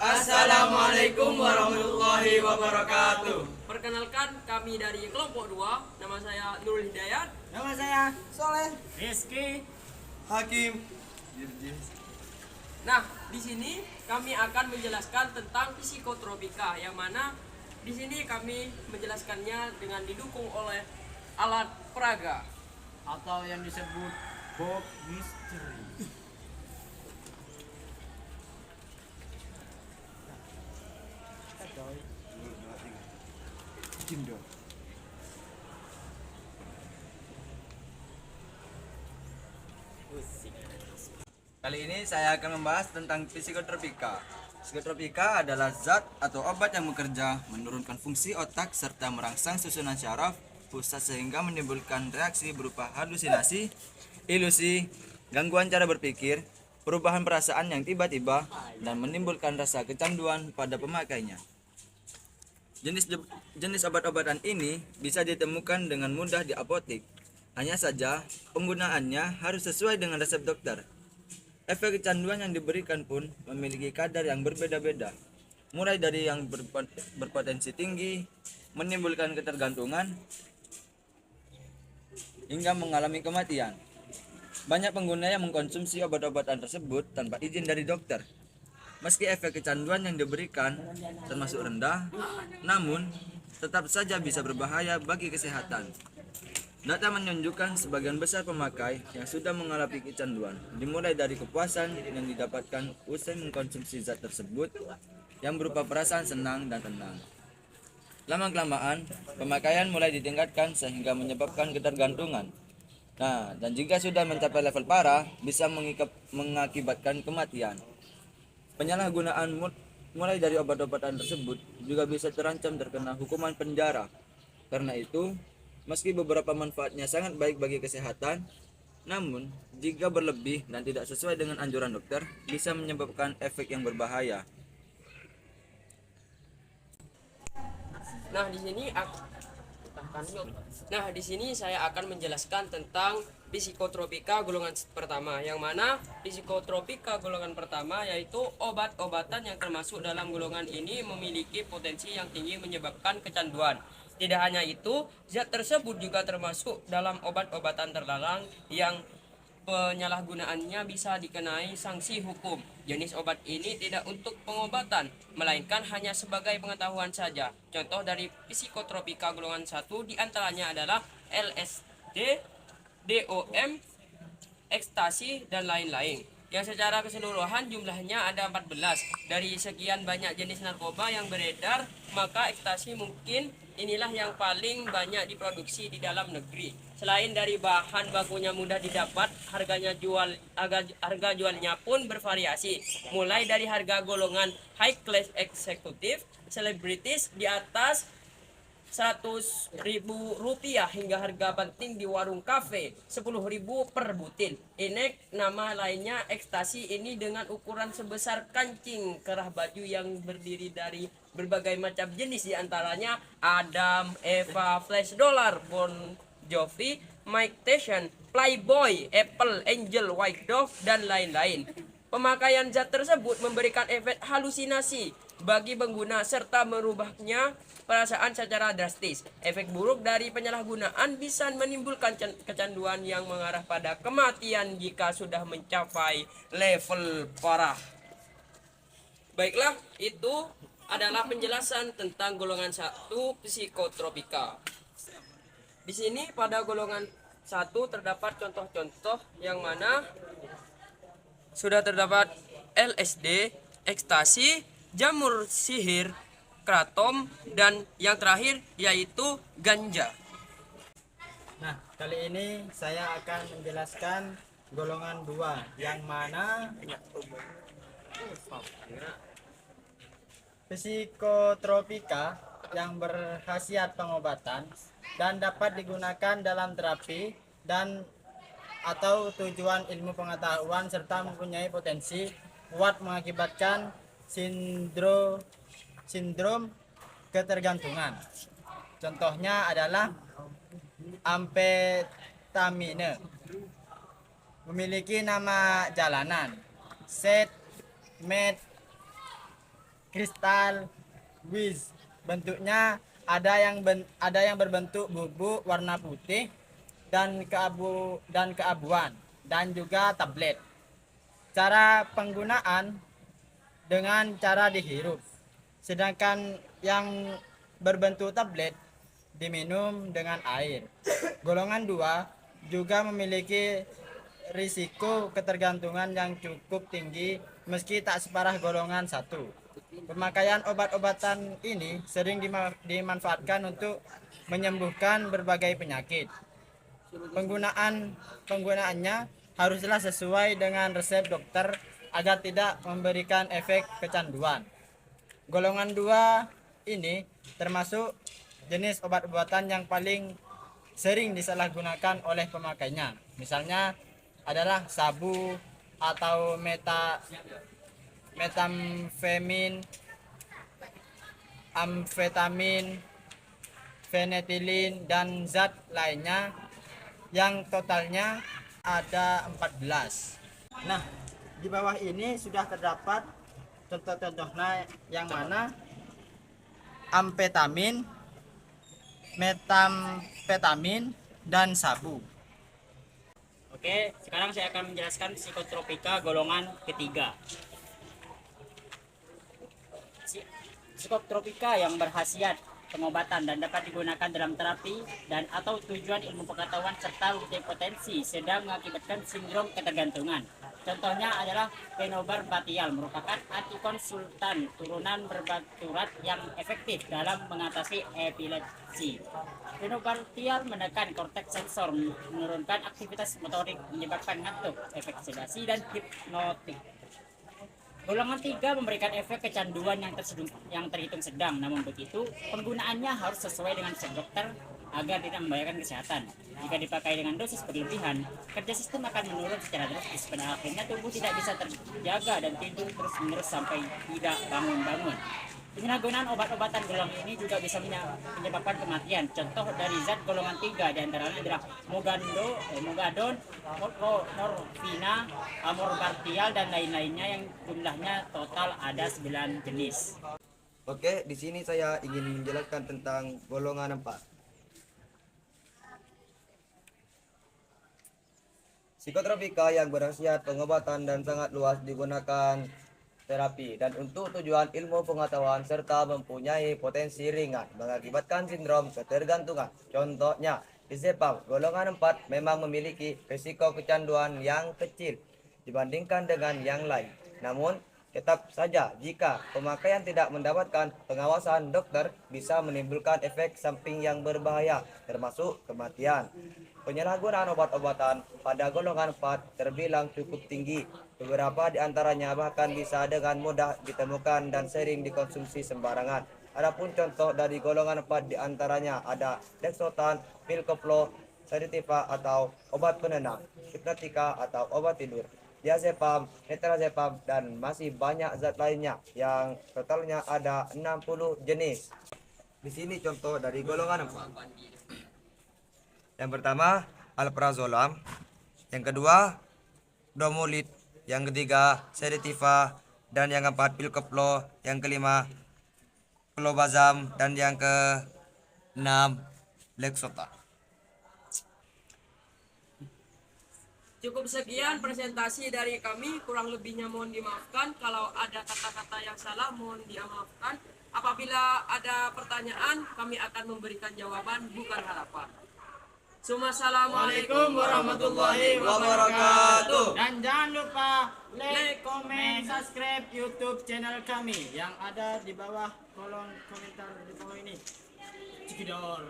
Assalamualaikum warahmatullahi wabarakatuh. Perkenalkan, kami dari kelompok 2. Nama saya Nurul Hidayat. Nama saya Soleh. Rizky. Hakim. Nah, di sini kami akan menjelaskan tentang psikotropika, yang mana di sini kami menjelaskannya dengan didukung oleh alat peraga. Atau yang disebut Bob Mystery. Kali ini saya akan membahas tentang psikotropika. Psikotropika adalah zat atau obat yang bekerja menurunkan fungsi otak serta merangsang susunan syaraf pusat sehingga menimbulkan reaksi berupa halusinasi, ilusi, gangguan cara berpikir, perubahan perasaan yang tiba-tiba, dan menimbulkan rasa kecanduan pada pemakainya. Jenis obat-obatan ini bisa ditemukan dengan mudah di apotek. Hanya saja, penggunaannya harus sesuai dengan resep dokter. Efek kecanduan yang diberikan pun memiliki kadar yang berbeda-beda, mulai dari yang berpotensi tinggi, menimbulkan ketergantungan, hingga mengalami kematian. Banyak pengguna yang mengkonsumsi obat-obatan tersebut tanpa izin dari dokter. Meski efek kecanduan yang diberikan termasuk rendah, namun tetap saja bisa berbahaya bagi kesehatan. Data menunjukkan sebagian besar pemakai yang sudah mengalami kecanduan, dimulai dari kepuasan yang didapatkan usai mengkonsumsi zat tersebut yang berupa perasaan senang dan tenang. Lama-kelamaan, pemakaian mulai ditingkatkan sehingga menyebabkan ketergantungan. Nah, dan jika sudah mencapai level parah, bisa mengakibatkan kematian. Penyalahgunaan mulai dari obat-obatan tersebut juga bisa terancam terkena hukuman penjara. Karena itu, meski beberapa manfaatnya sangat baik bagi kesehatan, namun jika berlebih dan tidak sesuai dengan anjuran dokter, bisa menyebabkan efek yang berbahaya. Nah, di sini saya akan menjelaskan tentang psikotropika golongan pertama, yang mana psikotropika golongan pertama yaitu obat-obatan yang termasuk dalam golongan ini memiliki potensi yang tinggi menyebabkan kecanduan. Tidak hanya itu, zat tersebut juga termasuk dalam obat-obatan terlarang yang penyalahgunaannya bisa dikenai sanksi hukum. Jenis obat ini tidak untuk pengobatan, melainkan hanya sebagai pengetahuan saja. Contoh dari psikotropika golongan 1 diantaranya adalah LSD, DOM, ekstasi, dan lain-lain. Yang secara keseluruhan jumlahnya ada 14. Dari sekian banyak jenis narkoba yang beredar, maka ekstasi mungkin inilah yang paling banyak diproduksi di dalam negeri. Selain dari bahan bakunya mudah didapat, harga jualnya pun bervariasi. Mulai dari harga golongan high class eksekutif, selebritis di atas 100.000 rupiah hingga harga penting di warung kafe 10.000 per butir. Ini nama lainnya ekstasi ini dengan ukuran sebesar kancing kerah baju yang berdiri dari berbagai macam jenis, diantaranya Adam, Eva, Flash Dollar, Bon Jovi, Mike Tyson, Playboy, Apple, Angel, White Dove, dan lain-lain. Pemakaian zat tersebut memberikan efek halusinasi bagi pengguna serta merubahnya perasaan secara drastis. Efek buruk dari penyalahgunaan bisa menimbulkan kecanduan yang mengarah pada kematian jika sudah mencapai level parah. Baiklah, itu adalah penjelasan tentang golongan 1 psikotropika. Di sini pada golongan 1 terdapat contoh-contoh yang mana sudah terdapat LSD, ekstasi, jamur sihir, kratom, dan yang terakhir yaitu ganja. Nah, kali ini saya akan menjelaskan golongan 2 yang mana psikotropika yang berkhasiat pengobatan dan dapat digunakan dalam terapi dan atau tujuan ilmu pengetahuan serta mempunyai potensi kuat mengakibatkan sindrom ketergantungan. Contohnya adalah amfetamine, memiliki nama jalanan, set, met, kristal Wiz. Bentuknya ada yang berbentuk bubuk warna putih dan keabuan dan juga tablet. Cara penggunaan dengan cara dihirup. Sedangkan yang berbentuk tablet diminum dengan air. Golongan 2 juga memiliki risiko ketergantungan yang cukup tinggi meski tak separah golongan 1. Pemakaian obat-obatan ini sering dimanfaatkan untuk menyembuhkan berbagai penyakit. Penggunaannya haruslah sesuai dengan resep dokter agar tidak memberikan efek kecanduan. Golongan 2 ini termasuk jenis obat-obatan yang paling sering disalahgunakan oleh pemakainya. Misalnya adalah sabu atau metamfemin, amfetamin, fenetilin, dan zat lainnya yang totalnya ada 14. Nah, di bawah ini sudah terdapat contoh-contohnya yang mana amfetamin, metamfetamin, dan sabu. Oke, sekarang saya akan menjelaskan psikotropika golongan ketiga. Psikotropika yang berkhasiat pengobatan dan dapat digunakan dalam terapi dan atau tujuan ilmu pengetahuan serta potensi sedang mengakibatkan sindrom ketergantungan. Contohnya adalah penobarbatial, merupakan antikonsultan turunan berbaturat yang efektif dalam mengatasi epilepsi. Penobarbatial menekan korteks sensor, menurunkan aktivitas motorik, menyebabkan ngantuk, efek sedasi dan hipnotik. Golongan 3 memberikan efek kecanduan yang terhitung sedang, namun begitu penggunaannya harus sesuai dengan resep dokter agar tidak membahayakan kesehatan. Jika dipakai dengan dosis berlebihan, kerja sistem akan menurun secara drastis. Pada akhirnya tubuh tidak bisa terjaga dan tidur terus-menerus sampai tidak bangun-bangun. Penyalahgunaan obat-obatan golongan ini juga bisa menyebabkan kematian. Contoh dari zat golongan 3 diantaranya adalah mogadon, morfina, amorbartial, dan lain-lainnya yang jumlahnya total ada 9 jenis. Oke, di sini saya ingin menjelaskan tentang golongan 4. Psikotropika yang berkhasiat pengobatan dan sangat luas digunakan terapi dan untuk tujuan ilmu pengetahuan serta mempunyai potensi ringan mengakibatkan sindrom ketergantungan. Contohnya, disebab golongan 4 memang memiliki risiko kecanduan yang kecil dibandingkan dengan yang lain. Namun, tetap saja jika pemakaian tidak mendapatkan pengawasan dokter bisa menimbulkan efek samping yang berbahaya termasuk kematian. Penyalahgunaan obat-obatan pada golongan 4 terbilang cukup tinggi. Beberapa di antaranya bahkan bisa dengan mudah ditemukan dan sering dikonsumsi sembarangan. Adapun contoh dari golongan 4 di antaranya ada Lexotan, pil koplo, sedativa atau obat penenang, hipnotika atau obat tidur, diazepam, metrazepam, dan masih banyak zat lainnya yang totalnya ada 60 jenis. Di sini contoh dari golongan 4. Yang pertama, alprazolam. Yang kedua, domolit. Yang ketiga, sedativa. Dan yang keempat, pil koplo. Yang kelima, clobazam. Dan yang keenam, Lexotan. Cukup sekian presentasi dari kami, kurang lebihnya mohon dimaafkan. Kalau ada kata-kata yang salah mohon dimaafkan. Apabila ada pertanyaan, kami akan memberikan jawaban, bukan harapan. Assalamualaikum warahmatullahi wabarakatuh. Dan jangan lupa like, comment, subscribe YouTube channel kami yang ada di bawah kolom komentar di bawah ini. Cekidol.